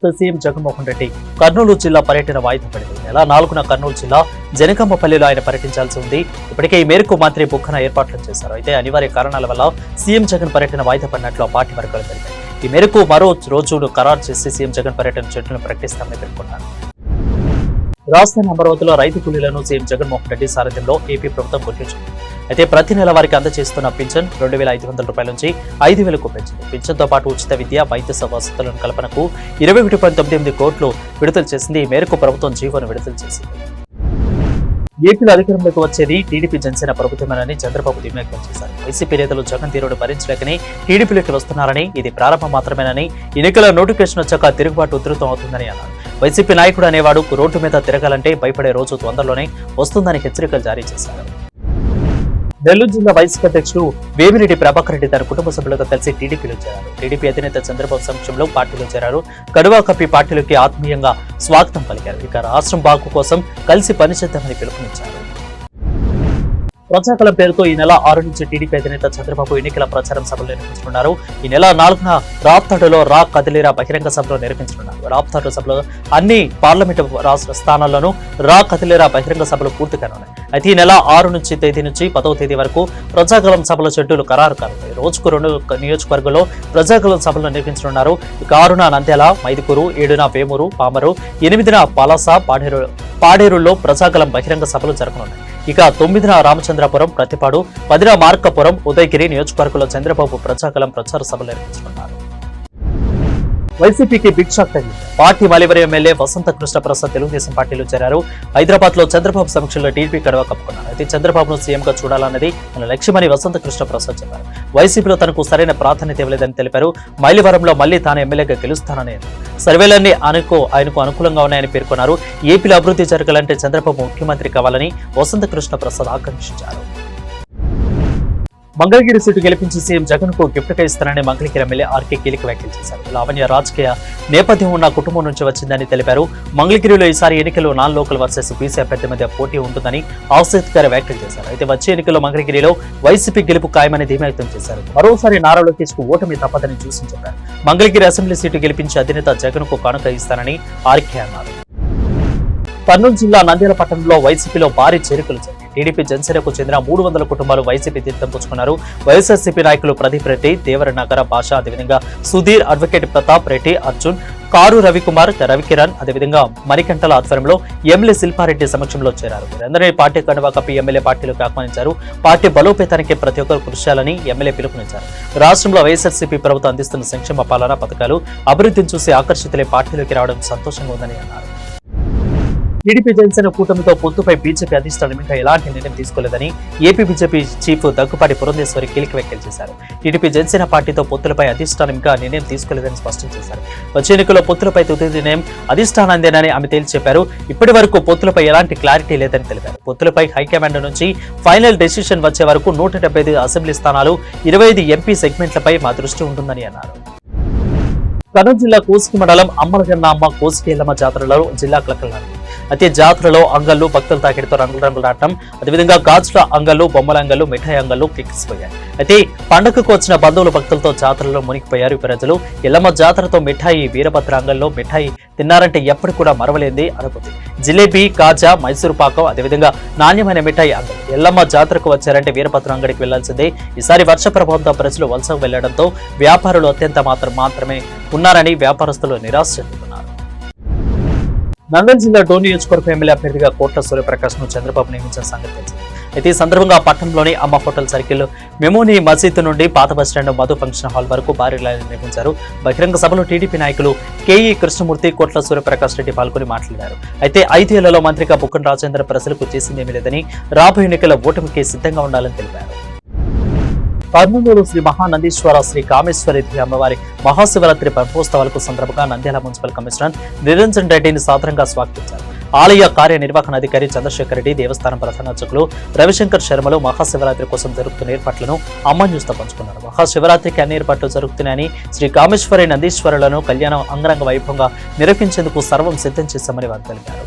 CM Jaganmohan Reddy Kurnool జిల్లా పర్యటన వాయిదా పడింది. నెల 4న కర్నూలు జిల్లా జనగామపల్లిలో ఆయన పర్యటించాల్సి ఉంది. ఇప్పటికే ఈ మేరకు మంత్రి బుక్కన ఏర్పాట్లు చేశారు. అయితే అనివార్య కారణాల వల్ల సీఎం జగన్ పర్యటన వాయిదా పడినట్లు ఆ పార్టీ వర్గాలు తెలిపాయి. ఈ మేరకు మరో రోజును ఖరారు చేసి సీఎం జగన్ పర్యటన షెడ్యూల్ను ప్రకటిస్తామని పేర్కొన్నారు. రాజధాని అమరావతిలో రైతు కూలీలను సీఎం జగన్మోహన్ రెడ్డి సారథ్యంలో ఏపీ ప్రభుత్వం గుర్తించింది. అయితే ప్రతి నెల వారికి అందజేస్తున్న పింఛన్ 2,500 రూపాయల నుంచి 5,000కు పెంచింది. పింఛన్తో పాటు ఉచిత విద్య, వైద్య వసతులను కల్పనకు 21.98 కోట్లు విడుదల చేసింది. ఈ మేరకు ప్రభుత్వం జీవోను విడుదల చేసింది. ఏపీలో అధికారంలోకి వచ్చేది టీడీపీ జనసేన ప్రభుత్వమేనని చంద్రబాబు ధీమా వ్యక్తం చేశారు. వైసీపీ నేతలు జగన్ తీరును భరించలేకని టీడీపీలోకి వస్తున్నారని, ఇది ప్రారంభం మాత్రమేనని, ఎన్నికల నోటిఫికేషన్ వచ్చాక తిరుగుబాటు ఉధృతం అవుతుందని అన్నారు. వైసీపీ నాయకుడు అనేవాడు రోడ్డు మీద తిరగాలంటే భయపడే రోజు తొందరలోనే వస్తుందని హెచ్చరికలు జారీ చేశారు. నెల్లూరు జిల్లా వైసీపీ అధ్యక్షుడు వేమిరెడ్డి ప్రభాకర్ రెడ్డి తన కుటుంబ సభ్యులతో కలిసి టీడీపీలో చేరారు. టీడీపీ అధినేత చంద్రబాబు సమక్షంలో పార్టీలో చేరారు. కడువా కప్పి పార్టీలోకి ఆత్మీయంగా స్వాగతం పలికారు. ఇక రాష్ట్రం బాగు కోసం కలిసి పనిచేద్దామని పిలుపునిచ్చారు. ప్రజాకళం పేరుతో ఈ నెల 6 నుంచి టీడీపీ అధినేత చంద్రబాబు ఎన్నికల ప్రచారం సభలు నిర్వహించనున్నారు. ఈ నెల 4న రాప్తాడులో రా కదిలేరా బహిరంగ సభలో నిర్వహించనున్నారు. రాప్తాడు సభలో అన్ని పార్లమెంటు రాష్ట్ర స్థానాల్లోనూ రా కదిలేరా బహిరంగ సభలు పూర్తి కానున్నాయి. అయితే ఈ నెల 6 నుంచి 10వ తేదీ వరకు ప్రజాకళం సభల షెడ్యూల్ ఖరారు కానున్నాయి. రోజుకు 2 నియోజకవర్గంలో ప్రజాకళం సభలు నిర్వహించనున్నారు. ఇక 6న నంద్యాల, మైదుకూరు, 7న వేమూరు, పామరు, 8న పలాస, పాడేరుల్లో ప్రజాకళం బహిరంగ సభలు జరగనున్నాయి. ఇక 9న రామచంద్రాపురం, ప్రతిపాడు, 10న మార్కాపురం, ఉదయగిరి నియోజకవర్గంలో చంద్రబాబు ప్రజాకళం ప్రచార సభలు నిర్వహించనున్నారు. వైసీపీకి బిగ్ షాక్ తగిలింది. పార్టీ మలివరి ఎమ్మెల్యే వసంత కృష్ణప్రసాద్ తెలుగుదేశం పార్టీలో చేరారు. హైదరాబాద్ లో చంద్రబాబు సమక్షంలో టీడీపీ కడవ కప్పుకున్నారు. అయితే చంద్రబాబును సీఎంగా చూడాలన్నది తన లక్ష్యమని వసంత కృష్ణప్రసాద్ చెప్పారు. వైసీపీలో తనకు సరైన ప్రాధాన్యత ఇవ్వలేదని తెలిపారు. మైలవరంలో మళ్లీ తాను ఎమ్మెల్యేగా గెలుస్తానని సర్వేలన్నీ ఆయనకు అనుకూలంగా ఉన్నాయని పేర్కొన్నారు. ఏపీలో అభివృద్ధి జరగాలంటే చంద్రబాబు ముఖ్యమంత్రి కావాలని వసంత కృష్ణప్రసాద్ ఆకాంక్షించారు. మంగళగిరి సీటు గెలిపించి సీఎం జగన్ కు గిఫ్ట్ గా ఇస్తారని మంగళగిరి ఎమ్మెల్యే ఆర్కే కీలక వ్యాఖ్యలు చేశారు. లావణ్య రాజకీయ నేపథ్యం ఉన్న కుటుంబం నుంచి వచ్చిందని తెలిపారు. మంగళగిరిలో ఈసారి ఎన్నికల్లో నాన్ లోకల్ వర్సెస్ బీసీ అభ్యర్థి మధ్య పోటీ ఉంటుందని ఆసక్తికర వ్యాఖ్యలు చేశారు. అయితే వచ్చే ఎన్నికల్లో మంగళగిరిలో వైసీపీ గెలుపు ఖాయమని ధీమా వ్యక్తం చేశారు. మరోసారి నారా లోకేష్ కు ఓటమి తప్పదని చెప్పారు. మంగళగిరి అసెంబ్లీ సీటు గెలిపించి అధినేత జగన్ కు కానుక ఇస్తానని ఆర్కే అన్నారు. కర్నూలు జిల్లా నంద్యాల పట్టణంలో వైసీపీలో భారీ చేరికలు జరిగాయి. టీడీపీ జనసేనకు చెందిన 300 కుటుంబాలు వైసీపీ తీర్థం పుచ్చుకున్నారు. వైఎస్ఆర్సీపీ నాయకులు ప్రదీప్ రెడ్డి, దేవరనగర భాష, అదేవిధంగా సుధీర్, అడ్వకేట్ ప్రతాప్ రెడ్డి, అర్జున్, కారు రవికుమార్, రవికిరణ్, అదేవిధంగా మణికంఠల ఆధ్వర్యంలో ఎమ్మెల్యే శిల్పారెడ్డి సమక్షంలో చేరారు. వీరందరినీ పార్టీ కండువా కప్పి ఎమ్మెల్యే పార్టీలోకి ఆహ్వానించారు. పార్టీ బలోపేతానికి ప్రతి ఒక్కరు కృషి చేయాలని ఎమ్మెల్యే పిలుపునిచ్చారు. రాష్ట్రంలో వైఎస్ఆర్సీపీ ప్రభుత్వం అందిస్తున్న సంక్షేమ పాలన పథకాలు, అభివృద్ధిని చూసి ఆకర్షితులై పార్టీలోకి రావడం సంతోషంగా ఉందని అన్నారు. టీడీపీ జనసేన కూటమితో పొత్తుపై బీజేపీ అధిష్టానం ఇంకా ఎలాంటి నిర్ణయం తీసుకోలేదని AP BJP chief Daggubati Purandeswari కీలక వ్యాఖ్యలు చేశారు. టీడీపీ జనసేన పార్టీతో పొత్తులపై అధిష్టానం ఇంకా నిర్ణయం తీసుకోలేదని స్పష్టం చేశారు. వచ్చే ఎన్నికల్లో పొత్తులపై తుది నిర్ణయం అధిష్టానందేనని ఆమె తేల్చి చెప్పారు. ఇప్పటి వరకు పొత్తులపై ఎలాంటి క్లారిటీ లేదని తెలిపారు. పొత్తులపై హైకమాండ్ నుంచి ఫైనల్ డెసిషన్ వచ్చే వరకు 175 అసెంబ్లీ స్థానాలు, 25 ఎంపీ సెగ్మెంట్లపై మా దృష్టి ఉంటుందని అన్నారు. కర్నూలు జిల్లా కోసికి మండలం అమ్మలగన్నమ్మ కోసికి ఎల్లమ్మ జాతరలో జిల్లా కలకలం. అయితే జాతరలో అంగళ్ళు, భక్తుల తాకిడితో రంగురంగులాటం, అదేవిధంగా గాజుల అంగళ్ళు, బొమ్మల అంగళ్ళు, మిఠాయి అంగళ్ళు కిక్కిసిపోయాయి. అయితే పండుగకు వచ్చిన బంధువులు, భక్తులతో జాతరలో మునిగిపోయారు ప్రజలు. ఎల్లమ్మ జాతరతో మిఠాయి, వీరభద్ర అంగల్లో మిఠాయి తిన్నారంటే ఎప్పటికి కూడా మరవలేంది అనుభూతి. జిలేబీ, కాజా, మైసూరు పాకం, అదేవిధంగా నాణ్యమైన మిఠాయి అంగళ్ళు. ఎల్లమ్మ జాతరకు వచ్చారంటే వీరభద్ర అంగడికి వెళ్లాల్సిందే. ఈసారి వర్ష ప్రభావంతో ప్రజలు వలసకు వెళ్లడంతో వ్యాపారులు అత్యంత మాత్రమే ఉన్నారని వ్యాపారస్తులు నిరాశ చెందుతున్నారు. నంద్యాల జిల్లా డోన్ నియోజకవర్గం ఎమ్మెల్యే అభ్యర్థిగా కోట్ల సూర్యప్రకాష్ ను చంద్రబాబు నియమించిన సంగతి తెలిసింది. అయితే ఈ సందర్భంగా పట్టణంలోని అమ్మ హోటల్ సర్కిల్, మెమోని మసీద్ నుండి పాత బస్టాండ్, మధు ఫంక్షన్ హాల్ వరకు భారీ ర్యాలీ నిర్వహించారు. బహిరంగ సభలో టీడీపీ నాయకులు కేఈ కృష్ణమూర్తి, కోట్ల సూర్యప్రకాష్ రెడ్డి పాల్గొని మాట్లాడారు. అయితే 5 ఏళ్లలో మంత్రిగా బుక్కన రాజేంద్ర ప్రజలకు చేసిందేమీ లేదని, రాబోయే ఎన్నికల ఓటమికి సిద్ధంగా ఉండాలని తెలిపారు. కర్నూలు శ్రీ మహానందీశ్వర శ్రీ కామేశ్వరి అమ్మవారి మహాశివరాత్రి బ్రహ్మోత్సవాలకు సందర్భంగా నంద్యాల మున్సిపల్ కమిషనర్ నిరంజన్ రెడ్డిని సాదరంగా స్వాగతించారు. ఆలయ కార్యనిర్వహణాధికారి చంద్రశేఖర్ రెడ్డి, దేవస్థానం ప్రధాన అర్చకులు రవిశంకర్ శర్మలు మహాశివరాత్రి కోసం జరుగుతున్న ఏర్పాట్లను అమ్మ న్యూస్తో పంచుకున్నారు. మహాశివరాత్రికి అన్ని ఏర్పాట్లు జరుగుతున్నాయని, శ్రీ కామేశ్వరి నందీశ్వరులను కళ్యాణం అంగరంగ వైభవంగా నిర్వహించేందుకు సర్వం సిద్ధం చేశామని వారు తెలిపారు.